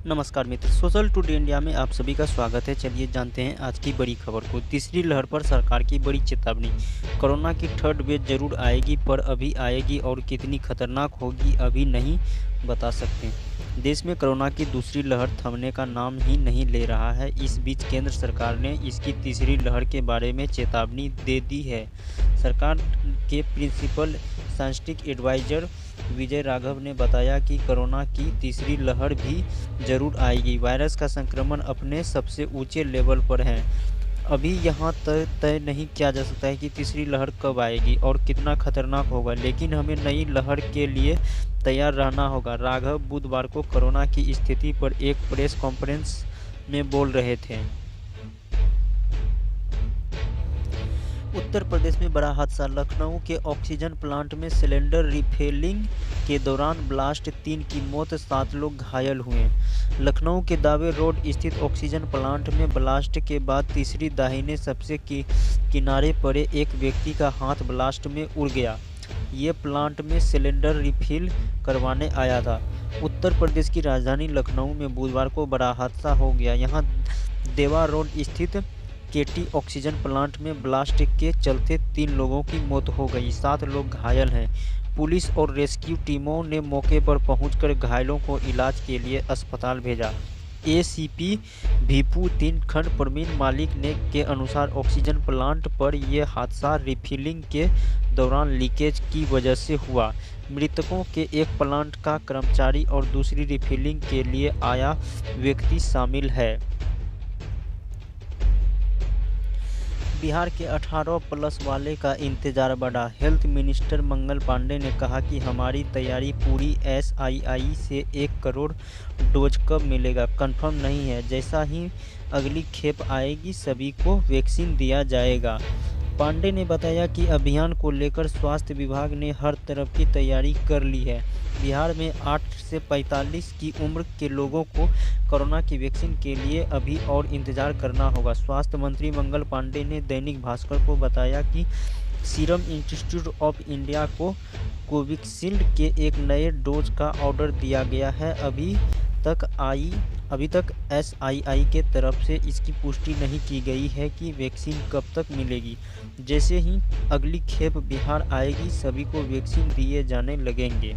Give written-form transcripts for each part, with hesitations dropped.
नमस्कार मित्र, social today India में आप सभी का स्वागत है। चलिए जानते हैं आज की बड़ी खबर को। तीसरी लहर पर सरकार की बड़ी चेतावनी। कोरोना की थर्ड वेव जरूर आएगी, पर अभी आएगी और कितनी खतरनाक होगी अभी नहीं बता सकते। देश में कोरोना की दूसरी लहर थमने का नाम ही नहीं ले रहा है। इस बीच केंद्र सरकार ने इसकी तीसरी लहर के बारे में चेतावनी दे दी है। सरकार के प्रिंसिपल साइंटिफिक एडवाइजर विजय राघव ने बताया कि कोरोना की तीसरी लहर भी जरूर आएगी। वायरस का संक्रमण अपने सबसे ऊंचे लेवल पर है। अभी यहाँ तक तय नहीं किया जा सकता है कि तीसरी लहर कब आएगी और कितना खतरनाक होगा, लेकिन हमें नई लहर के लिए तैयार रहना होगा। राघव बुधवार को कोरोना की स्थिति पर एक प्रेस कॉन्फ्रेंस में बोल रहे थे। उत्तर प्रदेश में बड़ा हादसा। लखनऊ के ऑक्सीजन प्लांट में सिलेंडर रिफिलिंग के दौरान ब्लास्ट, 3 की मौत, 7 लोग घायल हुए। लखनऊ के दावे रोड स्थित ऑक्सीजन प्लांट में ब्लास्ट के बाद तीसरी दाहिने सबसे किनारे पड़े एक व्यक्ति का हाथ ब्लास्ट में उड़ गया। ये प्लांट में सिलेंडर रिफिल करवाने आया था। उत्तर प्रदेश की राजधानी लखनऊ में बुधवार को बड़ा हादसा हो गया। यहाँ देवा रोड स्थित केटी ऑक्सीजन प्लांट में ब्लास्ट के चलते 3 लोगों की मौत हो गई, 7 लोग घायल हैं। पुलिस और रेस्क्यू टीमों ने मौके पर पहुंचकर घायलों को इलाज के लिए अस्पताल भेजा। एसीपी भीपू 3 खंड प्रवीण मालिक ने के अनुसार ऑक्सीजन प्लांट पर यह हादसा रिफिलिंग के दौरान लीकेज की वजह से हुआ। मृतकों के एक प्लांट का कर्मचारी और दूसरी रिफिलिंग के लिए आया व्यक्ति शामिल है। बिहार के 18 प्लस वाले का इंतजार बढ़ा। हेल्थ मिनिस्टर मंगल पांडे ने कहा कि हमारी तैयारी पूरी। SII से 1 करोड़ डोज कब मिलेगा कंफर्म नहीं है। जैसा ही अगली खेप आएगी सभी को वैक्सीन दिया जाएगा। पांडे ने बताया कि अभियान को लेकर स्वास्थ्य विभाग ने हर तरफ की तैयारी कर ली है। बिहार में 8 से 45 की उम्र के लोगों को कोरोना की वैक्सीन के लिए अभी और इंतजार करना होगा। स्वास्थ्य मंत्री मंगल पांडे ने दैनिक भास्कर को बताया कि सीरम इंस्टीट्यूट ऑफ इंडिया को कोविशील्ड के एक नए डोज का ऑर्डर दिया गया है। अभी तक SII के तरफ से इसकी पुष्टि नहीं की गई है कि वैक्सीन कब तक मिलेगी। जैसे ही अगली खेप बिहार आएगी सभी को वैक्सीन दिए जाने लगेंगे।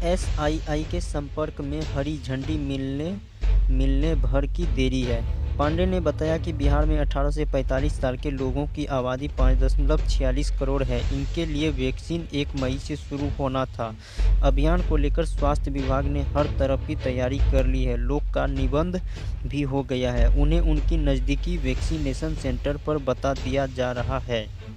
SII के संपर्क में हरी झंडी मिलने भर की देरी है। पांडे ने बताया कि बिहार में 18 से 45 साल के लोगों की आबादी 5.46 करोड़ है। इनके लिए वैक्सीन 1 मई से शुरू होना था। अभियान को लेकर स्वास्थ्य विभाग ने हर तरफ की तैयारी कर ली है। लोग का निबंध भी हो गया है। उन्हें उनकी नज़दीकी वैक्सीनेशन सेंटर पर बता दिया जा रहा है।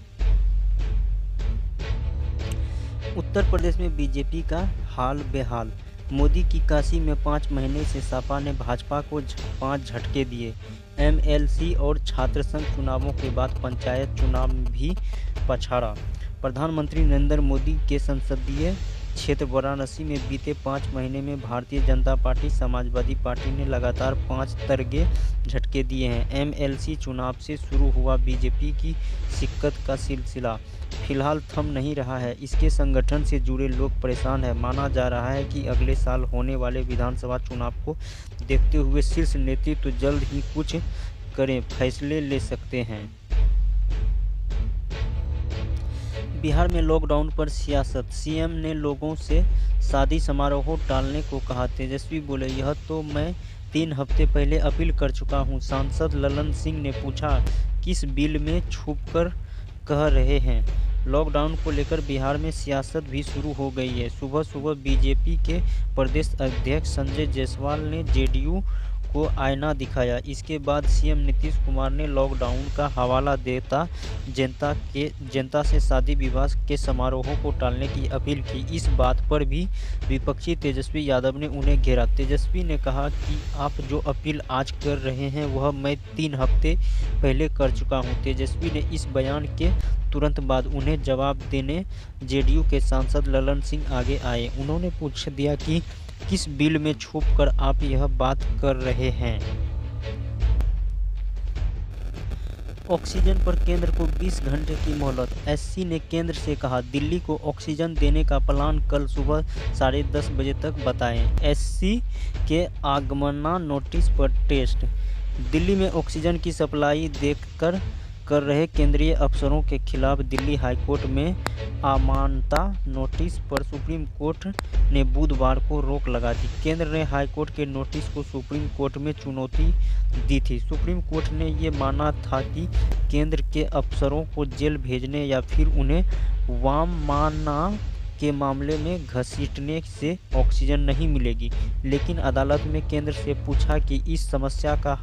उत्तर प्रदेश में बीजेपी का हाल बेहाल। मोदी की काशी में 5 महीने से सपा ने भाजपा को 5 झटके दिए। MLC और छात्र संघ चुनावों के बाद पंचायत चुनाव भी पछाड़ा। प्रधानमंत्री नरेंद्र मोदी के संसदीय क्षेत्र वाराणसी में बीते 5 महीने में भारतीय जनता पार्टी, समाजवादी पार्टी ने लगातार 5 तरगे झटके दिए हैं। MLC चुनाव से शुरू हुआ बीजेपी की शिक्कत का सिलसिला फिलहाल थम नहीं रहा है। इसके संगठन से जुड़े लोग परेशान हैं। माना जा रहा है कि अगले साल होने वाले विधानसभा चुनाव को देखते हुए शीर्ष नेतृत्व जल्द ही कुछ कड़े फैसले ले सकते हैं। बिहार में लॉकडाउन पर सियासत। CM ने लोगों से शादी समारोह टालने को कहा। तेजस्वी बोले, यह तो मैं 3 हफ्ते पहले अपील कर चुका हूं। सांसद ललन सिंह ने पूछा, किस बिल में छुपकर कह रहे हैं। लॉकडाउन को लेकर बिहार में सियासत भी शुरू हो गई है। सुबह बीजेपी के प्रदेश अध्यक्ष संजय जायसवाल ने JDU को आईना दिखाया। इसके बाद CM नीतीश कुमार ने लॉकडाउन का हवाला देता जनता से शादी विवाह के समारोहों को टालने की अपील की। इस बात पर भी विपक्षी तेजस्वी यादव ने उन्हें घेरा। तेजस्वी ने कहा कि आप जो अपील आज कर रहे हैं वह मैं 3 हफ्ते पहले कर चुका हूं। तेजस्वी ने इस बयान के तुरंत बाद उन्हें जवाब देने JDU के सांसद ललन सिंह आगे आए। उन्होंने पूछ दिया कि किस बिल में छुपकर आप यह बात कर रहे हैं। ऑक्सीजन पर केंद्र को 20 घंटे की मोहलत। एससी ने केंद्र से कहा, दिल्ली को ऑक्सीजन देने का प्लान कल सुबह 10:30 बजे तक बताएं। एससी के आगमना नोटिस पर टेस्ट। दिल्ली में ऑक्सीजन की सप्लाई देखकर कर रहे केंद्रीय अफसरों के खिलाफ दिल्ली हाईकोर्ट में अमानता नोटिस पर सुप्रीम कोर्ट ने बुधवार को रोक लगा दी। केंद्र ने हाईकोर्ट के नोटिस को सुप्रीम कोर्ट में चुनौती दी थी। सुप्रीम कोर्ट ने ये माना था कि केंद्र के अफसरों को जेल भेजने या फिर उन्हें वाममाना के मामले में घसीटने से ऑक्सीजन नहीं मिलेगी, लेकिन अदालत में केंद्र से पूछा कि इस समस्या का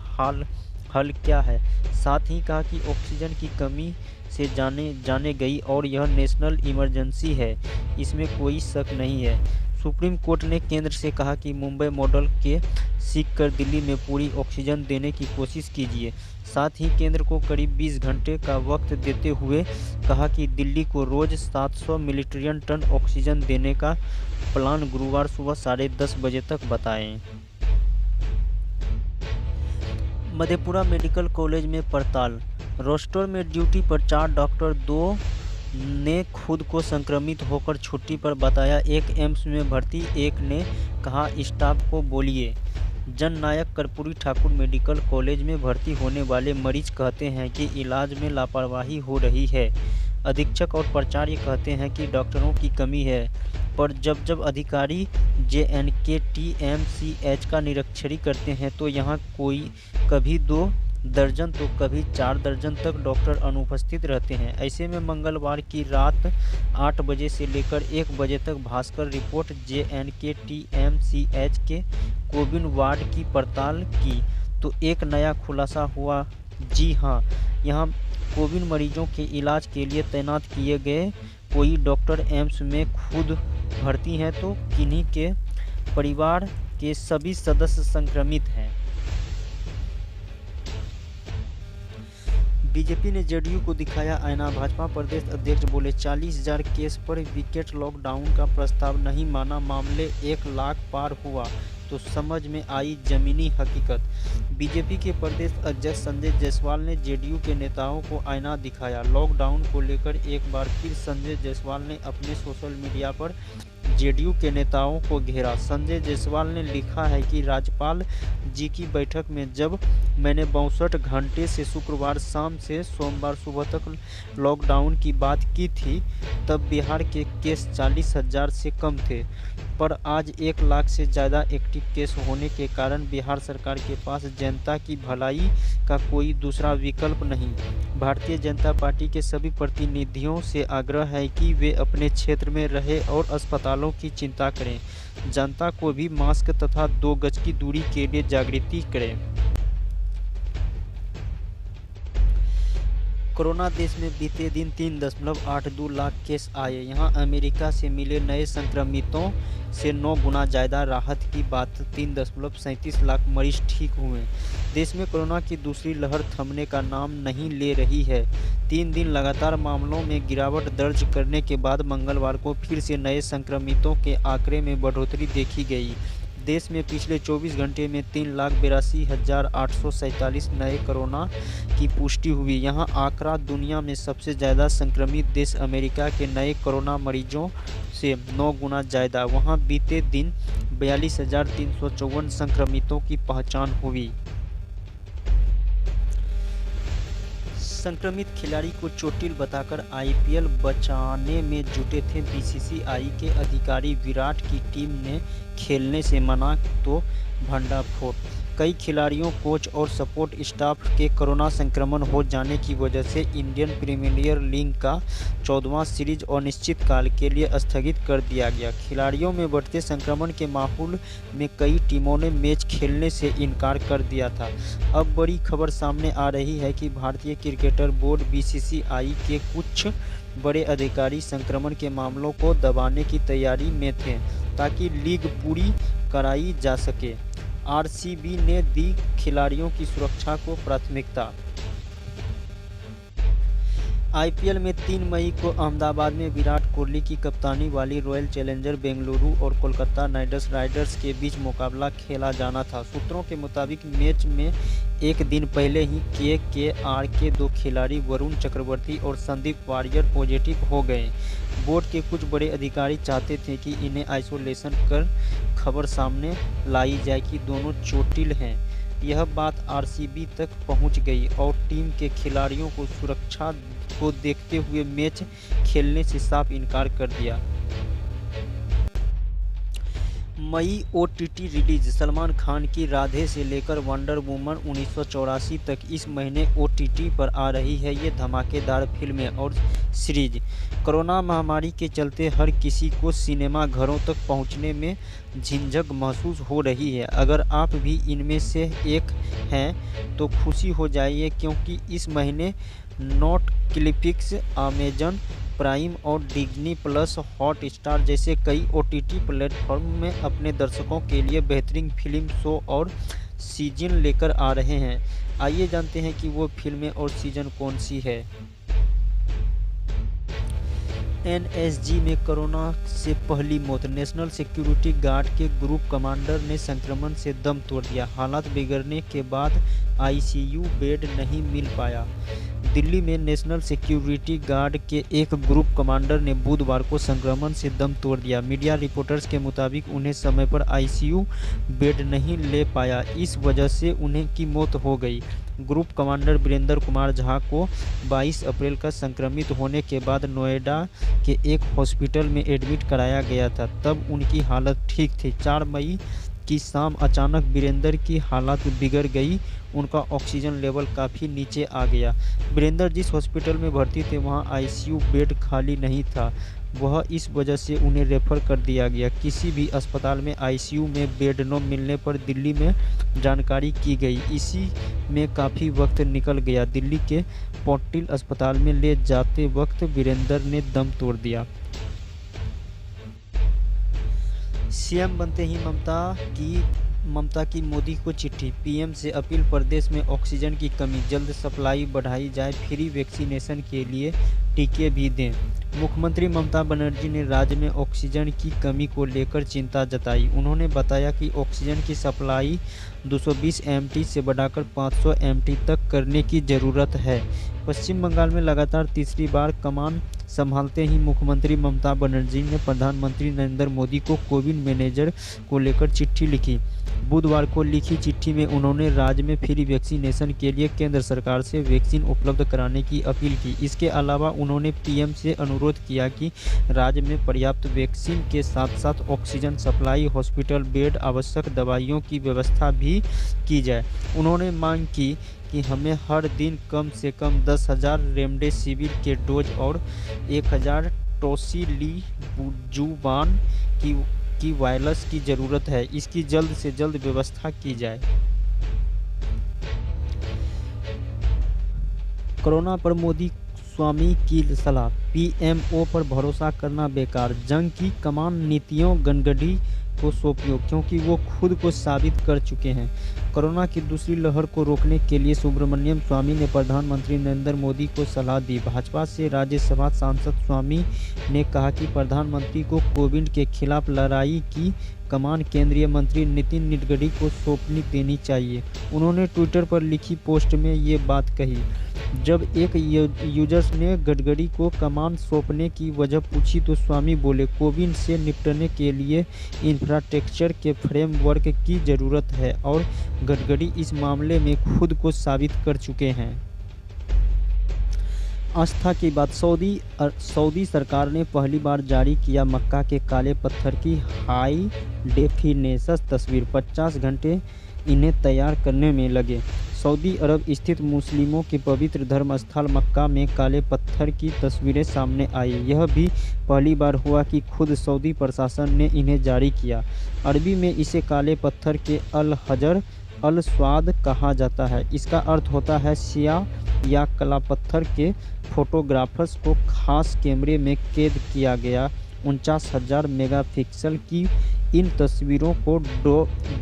हल क्या है। साथ ही कहा कि ऑक्सीजन की कमी से जाने गई और यह नेशनल इमरजेंसी है, इसमें कोई शक नहीं है। सुप्रीम कोर्ट ने केंद्र से कहा कि मुंबई मॉडल के सीख कर दिल्ली में पूरी ऑक्सीजन देने की कोशिश कीजिए। साथ ही केंद्र को करीब 20 घंटे का वक्त देते हुए कहा कि दिल्ली को रोज 700 मिलियन टन ऑक्सीजन देने का प्लान गुरुवार सुबह 10:30 बजे तक बताएं। मधेपुरा मेडिकल कॉलेज में पड़ताल। रोस्टर में ड्यूटी पर 4 डॉक्टर, 2 ने खुद को संक्रमित होकर छुट्टी पर बताया। एक एम्स में भर्ती, एक ने कहा स्टाफ को बोलिए। जननायक कर्पूरी ठाकुर मेडिकल कॉलेज में भर्ती होने वाले मरीज कहते हैं कि इलाज में लापरवाही हो रही है। अधीक्षक और प्राचार्य कहते हैं कि डॉक्टरों की कमी है, पर जब अधिकारी JNKTMCH का निरीक्षण करते हैं तो यहाँ कभी 2 दर्जन तो कभी 4 दर्जन तक डॉक्टर अनुपस्थित रहते हैं। ऐसे में मंगलवार की रात 8 बजे से लेकर 1 बजे तक भास्कर रिपोर्ट JNKTMCH के कोविड वार्ड की पड़ताल की तो एक नया खुलासा हुआ। जी हाँ, यहाँ कोविड मरीजों के इलाज के लिए तैनात किए गए कोई डॉक्टर एम्स में खुद भर्ती हैं तो किन्हीं के परिवार के सभी सदस्य संक्रमित हैं। बीजेपी ने जेडीयू को दिखाया आईना। भाजपा प्रदेश अध्यक्ष बोले, 40,000 केस पर विकेट लॉकडाउन का प्रस्ताव नहीं माना, मामले 1 लाख पार हुआ तो समझ में आई जमीनी हकीकत। बीजेपी के प्रदेश अध्यक्ष संजय जायसवाल ने जेडीयू के नेताओं को आईना दिखाया। लॉकडाउन को लेकर एक बार फिर संजय जायसवाल ने अपने सोशल मीडिया पर जेडीयू के नेताओं को घेरा। संजय जायसवाल ने लिखा है कि राज्यपाल जी की बैठक में जब मैंने 62 घंटे से शुक्रवार शाम से सोमवार सुबह तक लॉकडाउन की बात की थी, तब बिहार के केस 40,000 से कम थे, पर आज 1 लाख से ज़्यादा एक्टिव केस होने के कारण बिहार सरकार के पास जनता की भलाई का कोई दूसरा विकल्प नहीं। भारतीय जनता पार्टी के सभी प्रतिनिधियों से आग्रह है कि वे अपने क्षेत्र में रहे और अस्पतालों की चिंता करें। जनता को भी मास्क तथा 2 गज की दूरी के लिए जागृति करें। कोरोना देश में बीते दिन 3.82 लाख केस आए। यहां अमेरिका से मिले नए संक्रमितों से 9 गुना ज़्यादा राहत की बात। 3.37 लाख मरीज ठीक हुए। देश में कोरोना की दूसरी लहर थमने का नाम नहीं ले रही है। 3 दिन लगातार मामलों में गिरावट दर्ज करने के बाद मंगलवार को फिर से नए संक्रमितों के आंकड़े में बढ़ोतरी देखी गई। देश में पिछले 24 घंटे में 3,82,847 नए कोरोना की पुष्टि हुई। यहां आंकड़ा दुनिया में सबसे ज़्यादा संक्रमित देश अमेरिका के नए कोरोना मरीजों से 9 गुना ज़्यादा। वहां बीते दिन 42,354 संक्रमितों की पहचान हुई। संक्रमित खिलाड़ी को चोटिल बताकर IPL बचाने में जुटे थे BCCI के अधिकारी। विराट की टीम ने खेलने से मना तो भंडाफोड़। कई खिलाड़ियों, कोच और सपोर्ट स्टाफ के कोरोना संक्रमण हो जाने की वजह से इंडियन प्रीमियर लीग का 14वां सीरीज अनिश्चितकाल के लिए स्थगित कर दिया गया। खिलाड़ियों में बढ़ते संक्रमण के माहौल में कई टीमों ने मैच खेलने से इनकार कर दिया था। अब बड़ी खबर सामने आ रही है कि भारतीय क्रिकेट बोर्ड BCCI के कुछ बड़े अधिकारी संक्रमण के मामलों को दबाने की तैयारी में थे ताकि लीग पूरी कराई जा सके। RCB ने दी खिलाड़ियों की सुरक्षा को प्राथमिकता। आईपीएल में 3 मई को अहमदाबाद में विराट कोहली की कप्तानी वाली रॉयल चैलेंजर बेंगलुरु और कोलकाता नाइट राइडर्स के बीच मुकाबला खेला जाना था। सूत्रों के मुताबिक मैच में एक दिन पहले ही केकेआर के 2 खिलाड़ी वरुण चक्रवर्ती और संदीप वारियर पॉजिटिव हो गए। बोर्ड के कुछ बड़े अधिकारी चाहते थे कि इन्हें आइसोलेशन कर खबर सामने लाई जाए कि दोनों चोटिल हैं। यह बात आरसीबी तक पहुंच गई और टीम के खिलाड़ियों को सुरक्षा को देखते हुए मैच खेलने से साफ इनकार कर दिया। मई ओटीटी रिलीज सलमान खान की राधे से लेकर वंडर वुमन 1984 तक इस महीने ओटीटी पर आ रही है ये धमाकेदार फिल्में और सीरीज। कोरोना महामारी के चलते हर किसी को सिनेमा घरों तक पहुंचने में झिझक महसूस हो रही है। अगर आप भी इनमें से एक हैं तो खुशी हो जाइए, क्योंकि इस महीने नेटफ्लिक्स, अमेजन प्राइम और डिज्नी प्लस हॉटस्टार जैसे कई ओटीटी प्लेटफॉर्म में अपने दर्शकों के लिए बेहतरीन फिल्म, शो और सीजन लेकर आ रहे हैं। आइए जानते हैं कि वो फिल्में और सीजन कौन सी है। एनएसजी में कोरोना से पहली मौत। नेशनल सिक्योरिटी गार्ड के ग्रुप कमांडर ने संक्रमण से दम तोड़ दिया। हालात बिगड़ने के बाद आईसीयू बेड नहीं मिल पाया। दिल्ली में नेशनल सिक्योरिटी गार्ड के एक ग्रुप कमांडर ने बुधवार को संक्रमण से दम तोड़ दिया। मीडिया रिपोर्टर्स के मुताबिक उन्हें समय पर आईसीयू बेड नहीं ले पाया, इस वजह से उन्हें की मौत हो गई। ग्रुप कमांडर वीरेंद्र कुमार झा को 22 अप्रैल का संक्रमित होने के बाद नोएडा के एक हॉस्पिटल में एडमिट कराया गया था। तब उनकी हालत ठीक थी। 4 मई की शाम अचानक वीरेंद्र की हालत बिगड़ गई। उनका ऑक्सीजन लेवल काफ़ी नीचे आ गया। वीरेंद्र जिस हॉस्पिटल में भर्ती थे वहां आईसीयू बेड खाली नहीं था, वह इस वजह से उन्हें रेफर कर दिया गया। किसी भी अस्पताल में आईसीयू में बेड न मिलने पर दिल्ली में जानकारी की गई। इसी में काफ़ी वक्त निकल गया। दिल्ली के पॉटिल अस्पताल में ले जाते वक्त वीरेंद्र ने दम तोड़ दिया। सीएम बनते ही ममता की मोदी को चिट्ठी। पीएम से अपील, प्रदेश में ऑक्सीजन की कमी, जल्द सप्लाई बढ़ाई जाए, फ्री वैक्सीनेशन के लिए टीके भी दें। मुख्यमंत्री ममता बनर्जी ने राज्य में ऑक्सीजन की कमी को लेकर चिंता जताई। उन्होंने बताया कि ऑक्सीजन की सप्लाई 220 एमटी से बढ़ाकर 500 एमटी तक करने की ज़रूरत है। पश्चिम बंगाल में लगातार तीसरी बार कमान संभालते ही मुख्यमंत्री ममता बनर्जी ने प्रधानमंत्री नरेंद्र मोदी को कोविड मैनेजर को लेकर चिट्ठी लिखी। बुधवार को लिखी चिट्ठी में उन्होंने राज्य में फ्री वैक्सीनेशन के लिए केंद्र सरकार से वैक्सीन उपलब्ध कराने की अपील की। इसके अलावा उन्होंने पीएम से अनुरोध किया कि राज्य में पर्याप्त वैक्सीन के साथ साथ ऑक्सीजन सप्लाई, हॉस्पिटल बेड, आवश्यक दवाइयों की व्यवस्था भी की जाए। उन्होंने मांग की कि हमें हर दिन कम से कम 10,000 रेमडेसिविर के डोज और 1,000 टोसिलीजुमाब की वायरस की ज़रूरत है। इसकी जल्द से जल्द व्यवस्था की जाए। कोरोना पर मोदी स्वामी की सलाह, पीएमओ पर भरोसा करना बेकार, जंग की कमान नीतियों गडकरी को सौंपियो, क्योंकि वो खुद को साबित कर चुके हैं। कोरोना की दूसरी लहर को रोकने के लिए सुब्रमण्यम स्वामी ने प्रधानमंत्री नरेंद्र मोदी को सलाह दी। भाजपा से राज्यसभा सांसद स्वामी ने कहा कि प्रधानमंत्री को कोविड के खिलाफ लड़ाई की कमान केंद्रीय मंत्री नितिन गडकरी को सौंपनी देनी चाहिए। उन्होंने ट्विटर पर लिखी पोस्ट में ये बात कही। जब एक यूजर्स ने गडकरी को कमान सौंपने की वजह पूछी तो स्वामी बोले, कोविड से निपटने के लिए इंफ्रास्ट्रक्चर के फ्रेमवर्क की ज़रूरत है और गडकरी इस मामले में खुद को साबित कर चुके हैं। आस्था की बात, सऊदी सरकार ने पहली बार जारी किया मक्का के काले पत्थर की हाई डेफिनेशन तस्वीर। 50 घंटे इन्हें तैयार करने में लगे। सऊदी अरब स्थित मुस्लिमों के पवित्र धर्म स्थल मक्का में काले पत्थर की तस्वीरें सामने आई। यह भी पहली बार हुआ कि खुद सऊदी प्रशासन ने इन्हें जारी किया। अरबी में इसे काले पत्थर के अल हजर अल स्वाद कहा जाता है। इसका अर्थ होता है स्याह या काला पत्थर के फोटोग्राफर्स को खास कैमरे में कैद किया गया। 49,000 मेगापिक्सल की इन तस्वीरों को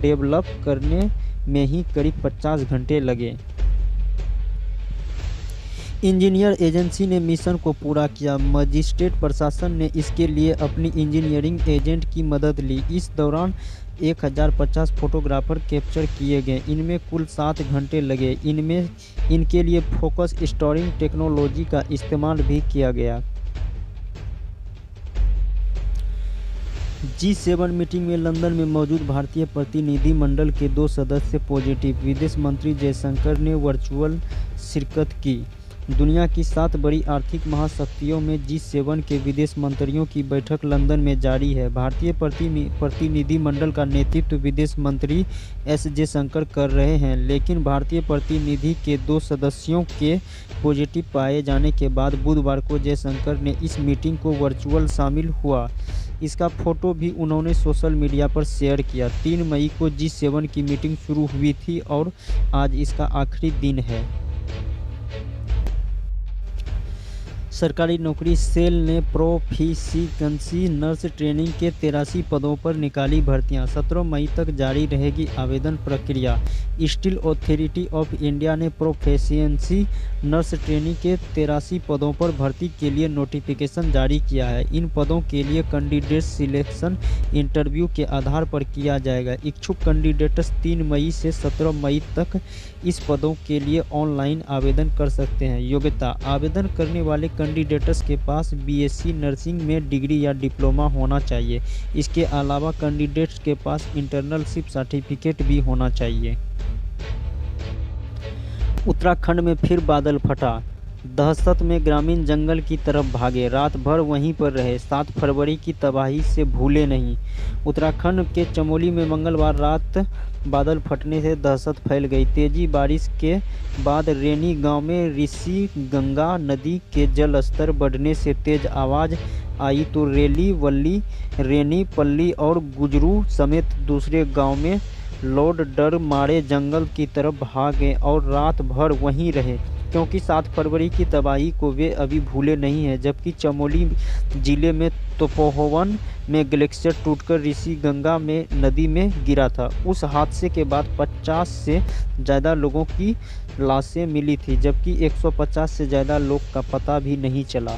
डेवलप करने में ही करीब 50 घंटे लगे। इंजीनियर एजेंसी ने मिशन को पूरा किया। मजिस्ट्रेट प्रशासन ने इसके लिए अपनी इंजीनियरिंग एजेंट की मदद ली। इस दौरान 1050 फोटोग्राफर कैप्चर किए गए। इनमें कुल 7 घंटे लगे। इनके लिए फोकस स्टोरिंग टेक्नोलॉजी का इस्तेमाल भी किया गया। G7 मीटिंग में लंदन में मौजूद भारतीय प्रतिनिधिमंडल के 2 सदस्य पॉजिटिव। विदेश मंत्री जयशंकर ने वर्चुअल शिरकत की। दुनिया की 7 बड़ी आर्थिक महाशक्तियों में G7 के विदेश मंत्रियों की बैठक लंदन में जारी है। भारतीय प्रतिनिधिमंडल का नेतृत्व विदेश मंत्री एस जयशंकर कर रहे हैं, लेकिन भारतीय प्रतिनिधि के 2 सदस्यों के पॉजिटिव पाए जाने के बाद बुधवार को जयशंकर ने इस मीटिंग को वर्चुअल शामिल हुआ। इसका फोटो भी उन्होंने सोशल मीडिया पर शेयर किया। 3 मई को G7 की मीटिंग शुरू हुई थी और आज इसका आखिरी दिन है। सरकारी नौकरी सेल ने प्रोफिशिएंसी नर्स ट्रेनिंग के 83 पदों पर निकाली भर्तियां। 17 मई तक जारी रहेगी आवेदन प्रक्रिया। स्टील अथॉरिटी ऑफ इंडिया ने प्रोफिशिएंसी नर्स ट्रेनिंग के 83 पदों पर भर्ती के लिए नोटिफिकेशन जारी किया है। इन पदों के लिए कैंडिडेट सिलेक्शन इंटरव्यू के आधार पर किया जाएगा। इच्छुक कैंडिडेट्स 3 मई से 17 मई तक इस पदों के लिए ऑनलाइन आवेदन कर सकते हैं। योग्यता: आवेदन करने वाले कैंडिडेट्स के पास BSc नर्सिंग में डिग्री या डिप्लोमा होना चाहिए। इसके अलावा कैंडिडेट्स के पास इंटर्नशिप सर्टिफिकेट भी होना चाहिए। उत्तराखंड में फिर बादल फटा। दहशत में ग्रामीण जंगल की तरफ भागे, रात भर वहीं पर रहे। 7 फरवरी की तबाही से भूले नहीं। उत्तराखंड के चमोली में मंगलवार रात बादल फटने से दहशत फैल गई। तेजी बारिश के बाद रेनी गांव में ऋषि गंगा नदी के जल स्तर बढ़ने से तेज आवाज़ आई तो रेली, वल्ली, रेनी, पल्ली और गुजरू समेत दूसरे गांव में लोग डर मारे जंगल की तरफ भाग गए और रात भर वहीं रहे, क्योंकि 7 फरवरी की तबाही को वे अभी भूले नहीं हैं। जबकि चमोली जिले में तपोवन में ग्लेशियर टूटकर ऋषि गंगा में नदी में गिरा था। उस हादसे के बाद 50 से ज़्यादा लोगों की लाशें मिली थी, जबकि 150 से ज़्यादा लोग का पता भी नहीं चला।